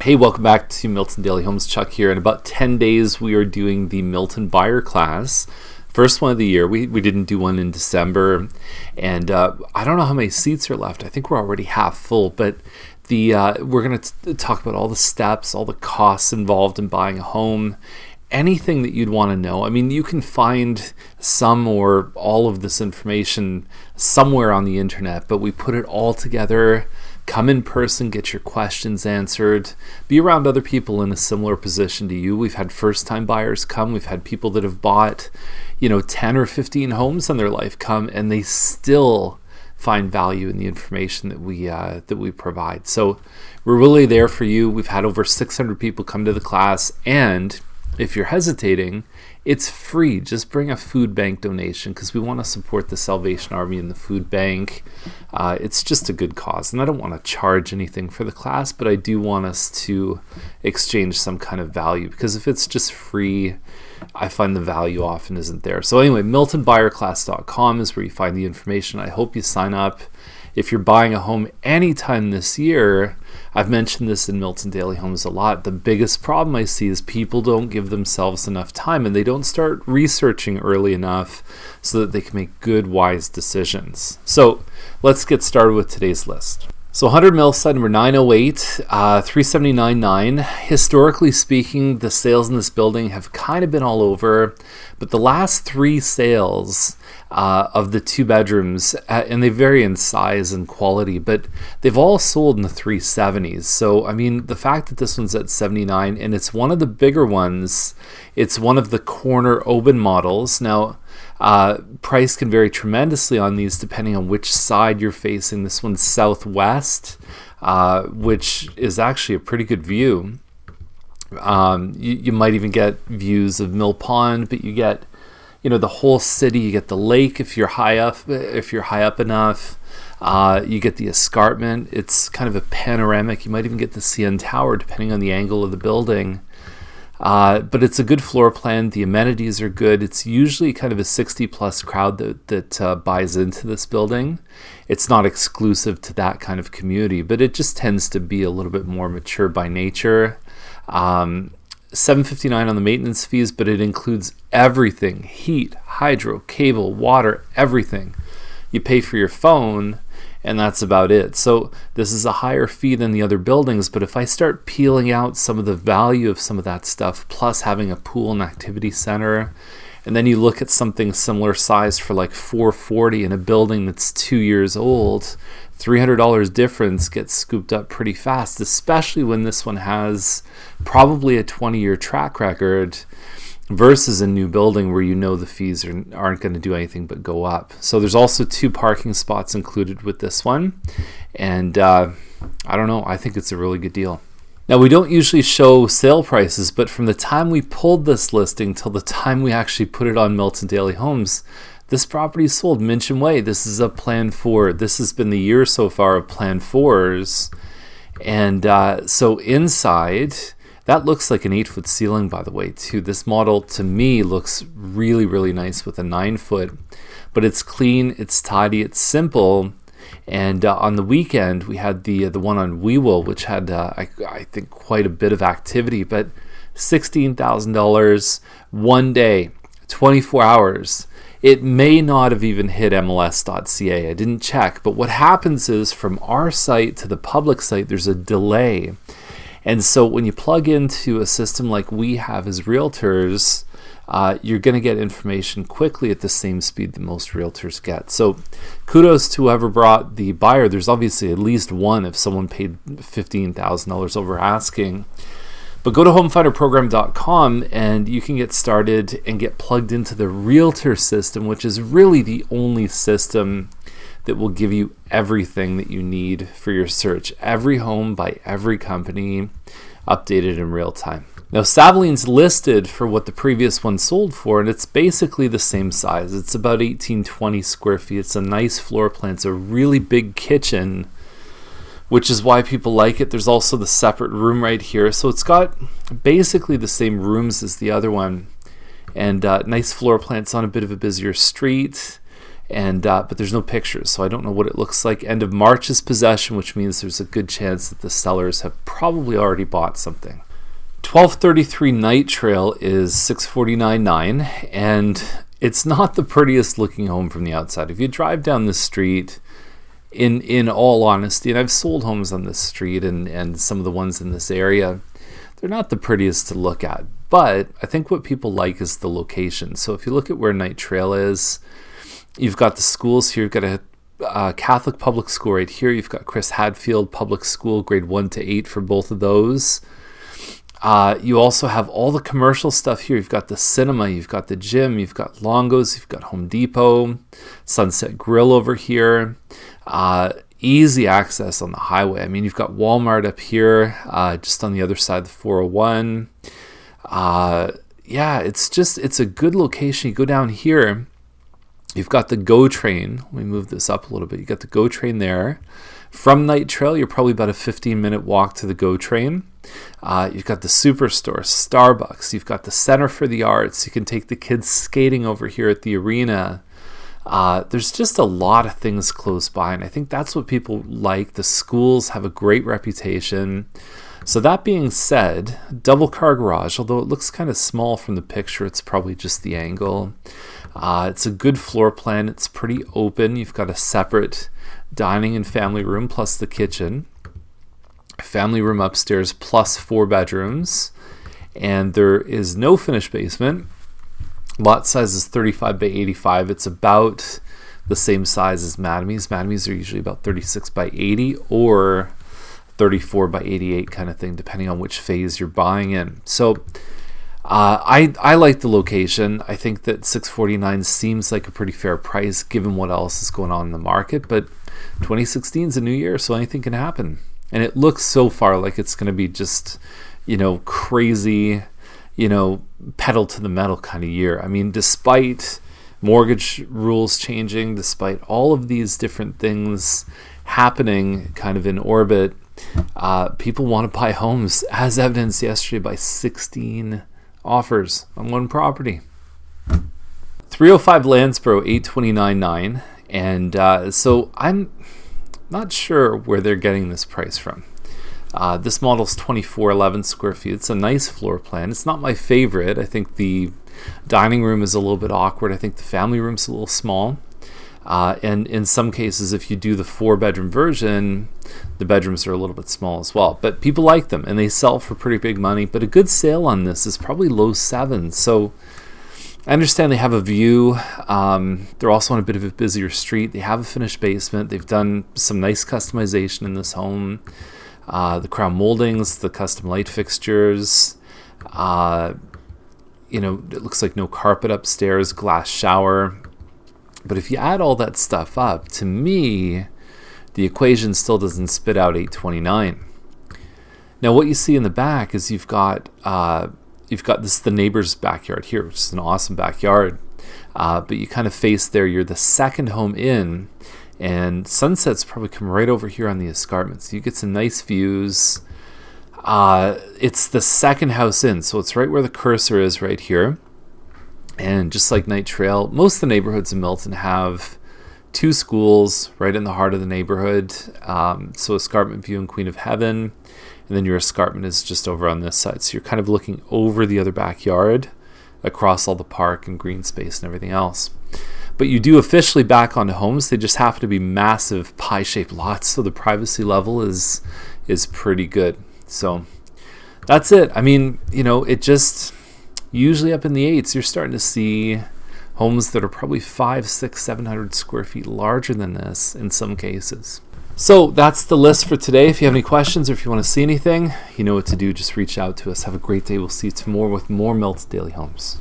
Hey, welcome back to Milton Daily Homes. Chuck here. In about 10 days, we are doing the Milton buyer class. First one of the year. We didn't do one in December. And I don't know how many seats are left. I think we're already half full. But we're going to talk about all the steps, all the costs involved in buying a home, anything that you'd want to know. I mean, you can find some or all of this information somewhere on the internet, but we put it all together. Come in person, get your questions answered, be around other people in a similar position to you. We've had first-time buyers come. We've had people that have bought, 10 or 15 homes in their life come, and they still find value in the information that we provide. So we're really there for you. We've had over 600 people come to the class, and if you're hesitating, it's free. Just bring a food bank donation because we want to support the Salvation Army and the food bank. It's just a good cause. And I don't want to charge anything for the class, but I do want us to exchange some kind of value, because if it's just free, I find the value often isn't there. So anyway, miltonbuyerclass.com is where you find the information. I hope you sign up. If you're buying a home anytime this year, I've mentioned this in Milton Daily Homes a lot. The biggest problem I see is people don't give themselves enough time, and they don't start researching early enough so that they can make good, wise decisions. So let's get started with today's list. So 100 Millside, number 908, 379.9. Historically speaking, the sales in this building have kind of been all over, but the last three sales of the two bedrooms, and they vary in size and quality, but they've all sold in the 370s. So, I mean, the fact that this one's at 79, and it's one of the bigger ones, it's one of the corner open models. Now, price can vary tremendously on these depending on which side you're facing. This one's southwest, which is actually a pretty good view. You might even get views of Mill Pond, but you get the whole city. You get the lake if you're high up enough. You get the escarpment. It's kind of a panoramic. You might even get the CN Tower depending on the angle of the building. But it's a good floor plan. The amenities are good. It's usually kind of a 60-plus crowd that buys into this building. It's not exclusive to that kind of community, but it just tends to be a little bit more mature by nature. $759 on the maintenance fees, but it includes everything: heat, hydro, cable, water, everything. You pay for your phone, and that's about it. So this is a higher fee than the other buildings, but if I start peeling out some of the value of some of that stuff, plus having a pool and activity center, and then you look at something similar size for like $440 in a building that's 2 years old, $300 difference gets scooped up pretty fast, especially when this one has probably a 20-year track record versus a new building where the fees aren't going to do anything but go up. So there's also 2 parking spots included with this one, and I don't know, I think it's a really good deal. Now, we don't usually show sale prices, but from the time we pulled this listing till the time we actually put it on Milton Daily Homes, this property is sold. Minchin Way. This is a Plan 4. This has been the year so far of Plan 4s. And so inside, that looks like an 8-foot ceiling, by the way, too. This model, to me, looks really, really nice with a 9-foot. But it's clean, it's tidy, it's simple. And on the weekend, we had the one on Weewell, which had, I think, quite a bit of activity. But $16,000, one day, 24 hours. It may not have even hit MLS.ca. I didn't check. But what happens is, from our site to the public site, there's a delay. And so when you plug into a system like we have as realtors, you're going to get information quickly at the same speed that most realtors get. So kudos to whoever brought the buyer. There's obviously at least one if someone paid $15,000 over asking. But go to homefinderprogram.com and you can get started and get plugged into the realtor system, which is really the only system that will give you everything that you need for your search. Every home by every company, updated in real time. Now, Savaline's listed for what the previous one sold for, and it's basically the same size. It's about 1820 square feet. It's a nice floor plan. It's a really big kitchen, which is why people like it. There's also the separate room right here. So it's got basically the same rooms as the other one, and nice floor plan. It's on a bit of a busier street. but there's no pictures, so I don't know what it looks like. End of March is possession, which means there's a good chance that the sellers have probably already bought something. 1233 Night Trail is $649.9, and it's not the prettiest looking home from the outside. If you drive down the street, in all honesty, and I've sold homes on this street and some of the ones in this area, they're not the prettiest to look at. But I think what people like is the location. So if you look at where Night Trail is, you've got the schools here. You've got a Catholic public school right here. You've got Chris Hadfield Public School, grade 1 to 8 for both of those. You also have all the commercial stuff here. You've got the cinema, you've got the gym, you've got Longo's, you've got Home Depot, Sunset Grill over here. Easy access on the highway. I mean, you've got Walmart up here, just on the other side of the 401. Yeah, it's a good location. You go down here, you've got the GO train. Let me move this up a little bit. You got the GO train there. From Night Trail, you're probably about a 15-minute walk to the GO train. You've got the Superstore, Starbucks. You've got the Center for the Arts. You can take the kids skating over here at the arena. There's just a lot of things close by, and I think that's what people like. The schools have a great reputation. So that being said, double car garage, although it looks kind of small from the picture, it's probably just the angle. It's a good floor plan. It's pretty open. You've got a separate dining and family room plus the kitchen. Family room upstairs plus 4 bedrooms. And there is no finished basement. Lot size is 35 by 85. It's about the same size as Madame's. Madame's are usually about 36 by 80 or 34 by 88 kind of thing, depending on which phase you're buying in. So I like the location. I think that $649 seems like a pretty fair price given what else is going on in the market. But 2016 is a new year, so anything can happen. And it looks so far like it's going to be just, crazy, pedal to the metal kind of year. I mean, despite mortgage rules changing, despite all of these different things happening kind of in orbit, people want to buy homes, as evidenced yesterday by 16 offers on one property. 305 Landsborough, $829.9, and so I'm not sure where they're getting this price from. This model's 2411 square feet. It's a nice floor plan. It's not my favorite. I think the dining room is a little bit awkward. I think the family room's a little small. And in some cases, if you do the 4-bedroom version, the bedrooms are a little bit small as well. But people like them, and they sell for pretty big money. But a good sale on this is probably low sevens. So I understand they have a view. They're also on a bit of a busier street. They have a finished basement. They've done some nice customization in this home. The crown moldings, the custom light fixtures. It looks like no carpet upstairs, glass shower. But if you add all that stuff up, to me, the equation still doesn't spit out $829. Now, what you see in the back is you've got this the neighbor's backyard here, which is an awesome backyard. But you kind of face there. You're the second home in, and sunsets probably come right over here on the escarpment. So you get some nice views. It's the second house in, so it's right where the cursor is right here. And just like Night Trail, most of the neighborhoods in Milton have 2 schools right in the heart of the neighborhood. So Escarpment View and Queen of Heaven. And then your escarpment is just over on this side. So you're kind of looking over the other backyard across all the park and green space and everything else. But you do officially back onto homes. They just happen to be massive pie-shaped lots. So the privacy level is pretty good. So that's it. I mean, it just... Usually up in the 8s, you're starting to see homes that are probably 500, 600, 700 square feet larger than this in some cases. So that's the list for today. If you have any questions or if you want to see anything, you know what to do. Just reach out to us. Have a great day. We'll see you tomorrow with more Milton Daily Homes.